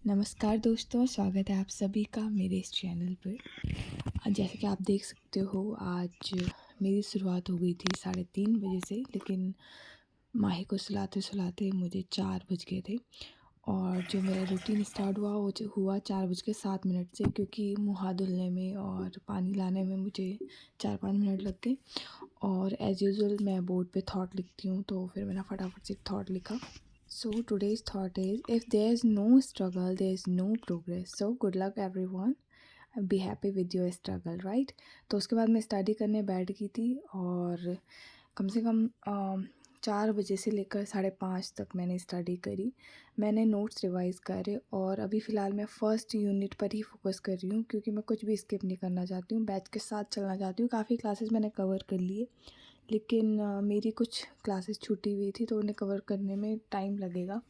नमस्कार दोस्तों, स्वागत है आप सभी का मेरे इस चैनल पर। जैसे कि आप देख सकते हो, आज मेरी शुरुआत हो गई थी 3:30 बजे से, लेकिन माही को सुलाते सुलाते मुझे 4 बज गए थे। और जो मेरा रूटीन स्टार्ट हुआ वो हुआ 4:07 से, क्योंकि मुँह हाथ धुलने में और पानी लाने में मुझे 4-5 मिनट लग गए। और एज़ यूजुअल मैं बोर्ड पे थॉट लिखती हूँ, तो फिर मैंने फटाफट से एक थॉट लिखा। So today's thought is, if there is no struggle, there is no progress. So good luck everyone. Be happy with your struggle, right? तो उसके बाद मैं स्टडी करने बैठ गई थी, और कम से कम 4 बजे से लेकर 5:30 तक मैंने स्टडी करी। मैंने नोट्स रिवाइज़ करे, और अभी फ़िलहाल मैं फ़र्स्ट यूनिट पर ही फोकस कर रही हूँ, क्योंकि मैं कुछ भी स्किप नहीं करना चाहती हूँ, बैच के साथ चलना चाहती हूँ। काफ़ी क्लासेस मैंने कवर कर लिए, लेकिन मेरी कुछ क्लासेस छूटी हुई थी, तो उन्हें कवर करने में टाइम लगेगा।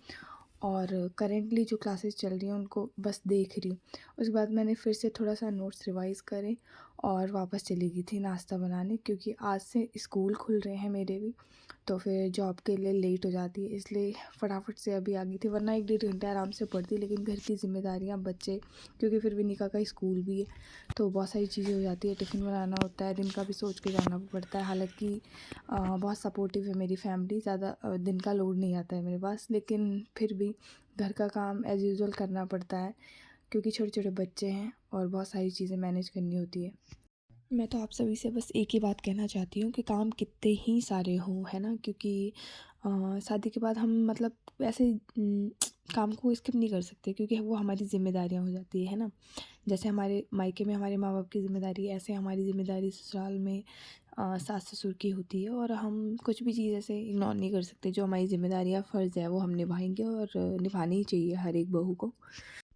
और करेंटली जो क्लासेस चल रही हैं उनको बस देख रही हूँ। उसके बाद मैंने फिर से थोड़ा सा नोट्स रिवाइज़ करे और वापस चली गई थी नाश्ता बनाने, क्योंकि आज से स्कूल खुल रहे हैं मेरे भी, तो फिर जॉब के लिए लेट हो जाती है, इसलिए फटाफट से अभी आ गई थी। वरना 1-1.5 घंटे आराम से पढ़ती, लेकिन घर की जिम्मेदारियाँ, बच्चे, क्योंकि फिर विनिका का स्कूल भी है, तो बहुत सारी चीज़ें हो जाती है। टिफ़िन बनाना होता है, दिन का भी सोच के जाना पड़ता है। हालांकि बहुत सपोर्टिव है मेरी फैमिली, ज़्यादा दिन का लोड नहीं आता है मेरे पास, लेकिन फिर भी घर का काम एज़ यूजुअल करना पड़ता है, क्योंकि छोटे छोटे बच्चे हैं और बहुत सारी चीज़ें मैनेज करनी होती है। मैं तो आप सभी से बस एक ही बात कहना चाहती हूँ कि काम कितने ही सारे हों, है ना, क्योंकि शादी के बाद हम मतलब ऐसे काम को स्किप नहीं कर सकते, क्योंकि वो हमारी ज़िम्मेदारियाँ हो जाती है ना। जैसे हमारे मायके में हमारे माँ बाप की ज़िम्मेदारी है, ऐसे हमारी ज़िम्मेदारी ससुराल में सास ससुर की होती है, और हम कुछ भी चीज़ ऐसे इग्नोर नहीं कर सकते। जो हमारी ज़िम्मेदारियाँ फ़र्ज़ है वो हम निभाएंगे, और निभानी ही चाहिए हर एक बहू को।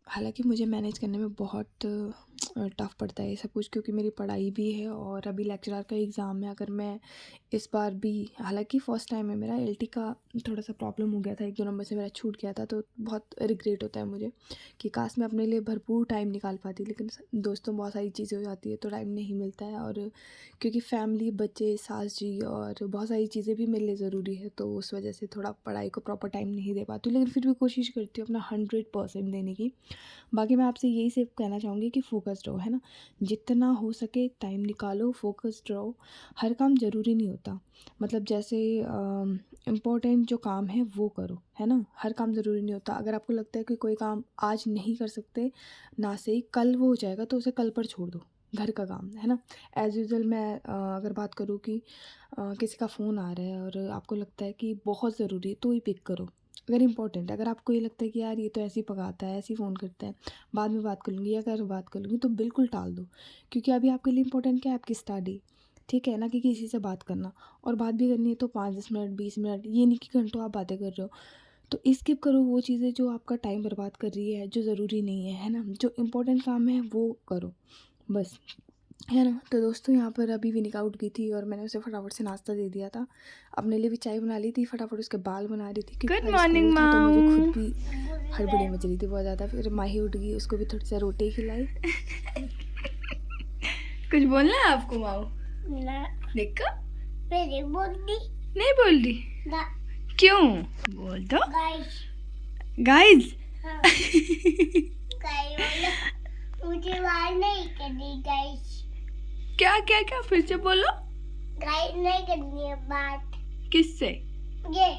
हालांकि मुझे मैनेज करने में बहुत टफ़ पड़ता है ये सब कुछ, क्योंकि मेरी पढ़ाई भी है और अभी लेक्चरर का एग्ज़ाम है। अगर मैं इस बार भी, हालांकि फ़र्स्ट टाइम है मेरा, एलटी का थोड़ा सा प्रॉब्लम हो गया था, 1-2 नंबर से मेरा छूट गया था, तो बहुत रिग्रेट होता है मुझे कि काश मैं अपने लिए भरपूर टाइम निकाल पाती, लेकिन दोस्तों बहुत सारी चीज़ें हो जाती है तो टाइम नहीं मिलता है। और क्योंकि फैमिली, बच्चे, सास जी और बहुत सारी चीज़ें भी मेरे लिए ज़रूरी है, तो उस वजह से थोड़ा पढ़ाई को प्रॉपर टाइम नहीं दे पाती हूँ, लेकिन फिर भी कोशिश करती हूँ अपना 100% देने की। बाकी मैं आपसे यही सिर्फ कहना चाहूँगी कि फ़ोकस्ड रहो, है ना। जितना हो सके टाइम निकालो, फ़ोकस्ड रहो। हर काम ज़रूरी नहीं होता, मतलब जैसे इम्पोर्टेंट जो काम है वो करो, है ना। हर काम ज़रूरी नहीं होता। अगर आपको लगता है कि कोई काम आज नहीं कर सकते, ना से ही कल वो हो जाएगा, तो उसे कल पर छोड़ दो। घर का काम, है ना। एज़ यूजुअल मैं अगर बात करूँ कि किसी का फ़ोन आ रहा है और आपको लगता है कि बहुत ज़रूरी है, तो ही पिक करो। अगर इम्पोर्टेंट है, अगर आपको ये लगता है कि यार ये तो ऐसे ही पकाता है, ऐसे ही फ़ोन करता है, बाद में बात कर लूँगी या अगर बात कर लूँगी, तो बिल्कुल टाल दो, क्योंकि अभी आपके लिए इम्पोर्टेंट क्या है, आपकी स्टडी, ठीक है ना, कि किसी से बात करना। और बात भी करनी है तो 5-10 मिनट, 20 मिनट, ये नहीं कि घंटों आप बातें कर रहे हो। तो स्किप करो वो चीज़ें जो आपका टाइम बर्बाद कर रही है, जो ज़रूरी नहीं है ना। जो इम्पोर्टेंट काम है वो करो, बस, है ना। तो दोस्तों, यहाँ पर अभी विनिका उठ गई थी और मैंने उसे फटाफट से नाश्ता दे दिया था। अपने लिए भी चाय बना ली थी, फटाफट उसके बाल बना रही थी, क्योंकि गुड आज मॉर्निंग स्कूल था, तो मुझे खुद माऊ। भी हड़बड़ी मच रही थी बहुत ज़्यादा। फिर माही उठ गई, उसको भी थोड़ी सी रोटी खिलाई। कुछ बोलना है आपको माऊ? ना, देखो मेरी बोली नहीं बोल रही, ना, क्यों? बोल दो गाइस, गाइज। हाँ, गाइस बोलो, मुझे बात नहीं करनी गाइस, क्या क्या क्या, फिर से बोलो। गाइस नहीं करनी है बात, किससे? ये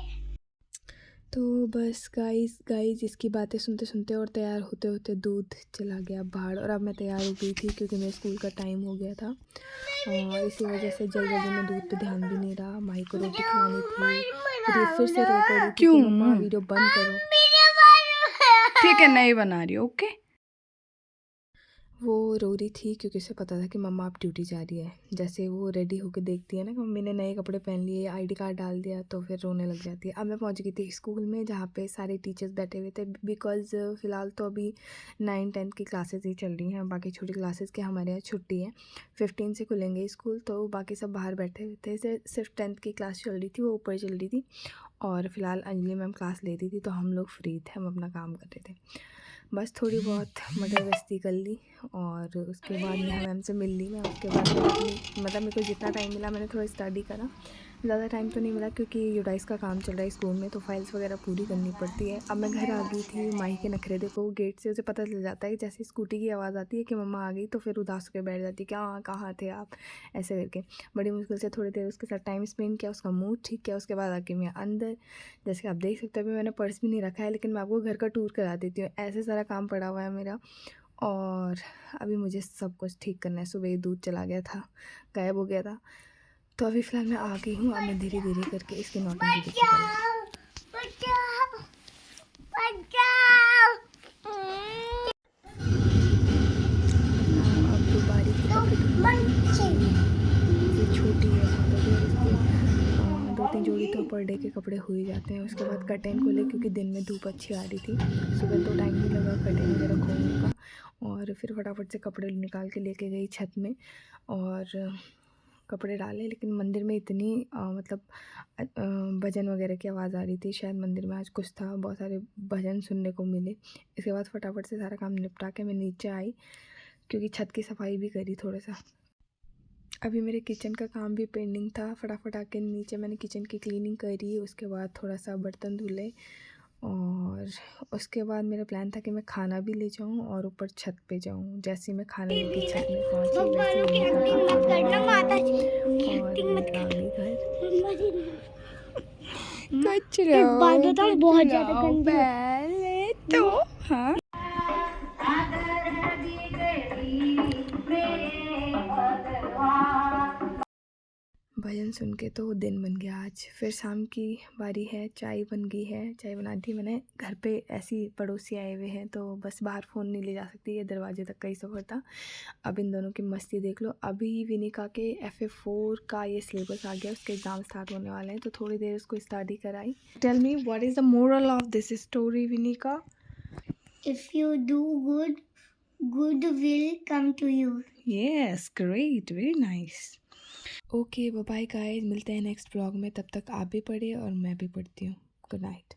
तो बस गाइस इसकी बातें सुनते सुनते और तैयार होते होते दूध चला गया बाहर, और अब मैं तैयार हो गई थी, क्योंकि मेरे स्कूल का टाइम हो गया था, और इसी वजह से जल्दी में दूध पे ध्यान भी नहीं रहा। माही को रोटी खिलानी थी, फिर ये फिर से रो पड़ी थी कि क्यों? मम्मा वीडियो बंद करो। ठीक है, नहीं बना रही, ओके। वो रो रही थी क्योंकि उसे पता था कि मम्मा अब ड्यूटी जा रही है। जैसे वो रेडी होके देखती है ना कि मम्मी ने नए कपड़े पहन लिए, आईडी कार्ड डाल दिया, तो फिर रोने लग जाती है। अब मैं पहुंच गई थी स्कूल में, जहाँ पे सारे टीचर्स बैठे हुए थे, बिकॉज़ फ़िलहाल तो अभी 9-10 की क्लासेस ही चल रही हैं, बाकी छोटी क्लासेस की हमारे यहाँ छुट्टी है। 15 से खुलेंगे स्कूल, तो बाकी सब बाहर बैठे हुए थे। सिर्फ 10th की क्लास चल रही थी, वो ऊपर चल रही थी, और फिलहाल अंजलि मैम क्लास ले रही थी, तो हम लोग फ्री थे, हम अपना काम कर रहे थे। बस थोड़ी बहुत मटर गश्ती कर ली, और उसके बाद नेहा मैम से मिल ली मैं। उसके बाद मैंने अपनी मतलब मेरे को जितना टाइम मिला मैंने थोड़ा स्टडी करा, ज़्यादा टाइम तो नहीं मिला क्योंकि यूडाइस का काम चल रहा है स्कूल में, तो फाइल्स वगैरह पूरी करनी पड़ती है। अब मैं घर आ गई थी। माही के नखरे देखो, गेट से उसे पता चल जाता है कि जैसे स्कूटी की आवाज़ आती है कि मम्मा आ गई, तो फिर उदास होकर बैठ जाती है कि हाँ कहाँ थे आप, ऐसे करके। बड़ी मुश्किल से थोड़ी देर उसके साथ टाइम स्पेंड किया, उसका मूड ठीक किया, उसके बाद आके मैं अंदर, जैसे कि आप देख सकते हो अभी मैंने पर्स भी नहीं रखा है, लेकिन मैं आपको घर का टूर करा देती हूँ, ऐसे सारा काम पड़ा हुआ है मेरा। और अभी मुझे सब कुछ ठीक करना है। सुबह ही दूध चला गया था, गायब हो गया था, तो अभी फ़िलहाल मैं आ गई हूँ। अब मैं धीरे धीरे करके इसकी नौटंकी देखती हूँ। बचाओ बचाओ। अब तो बारी की कपड़े धुलने, ये छोटी है बहुत, अभी इसके 2-3 जोड़ी तो पर डे के कपड़े हो ही जाते हैं। उसके बाद कर्टेन खोले क्योंकि दिन में धूप अच्छी आ रही थी, सुबह तो टाइम नहीं लगा कर्टेन वगैरह खोलने का। और फिर फटाफट से कपड़े निकाल के लेके गई छत में और कपड़े डाले। लेकिन मंदिर में इतनी मतलब भजन वगैरह की आवाज़ आ रही थी, शायद मंदिर में आज कुछ था, बहुत सारे भजन सुनने को मिले। इसके बाद फटाफट से सारा काम निपटा के मैं नीचे आई क्योंकि छत की सफाई भी करी थोड़ा सा। अभी मेरे किचन का काम भी पेंडिंग था, फटाफट आके नीचे मैंने किचन की क्लीनिंग करी। उसके बाद थोड़ा सा बर्तन धुले और उसके बाद मेरा प्लान था कि मैं खाना भी ले जाऊं और ऊपर छत पे जाऊं। जैसे ही मैं खाना लेके छत में पहुंची वैसे ही विनीता का आ गया और विनीता आ गई घर। कचरा बात बताऊं, बहुत ज्यादा गंदी है। पहले तो हाँ भजन सुन के तो दिन बन गया आज। फिर शाम की बारी है, चाय बन गई है, चाय बना दी मैंने। घर पे ऐसी पड़ोसी आए हुए हैं तो बस बाहर फ़ोन नहीं ले जा सकती, ये दरवाजे तक का ही सफ़र था। अब इन दोनों की मस्ती देख लो। अभी विनिका के FA4 का ये सिलेबस आ गया, उसके एग्ज़ाम स्टार्ट होने वाले हैं, तो थोड़ी देर उसको स्टडी कराई। Tell me what is the moral of this story Vinika? If you do good, good will come to you. Yes, great, very nice. Okay bye guys, मिलते हैं नेक्स्ट ब्लॉग में। तब तक आप भी पढ़िए और मैं भी पढ़ती हूँ। Good night.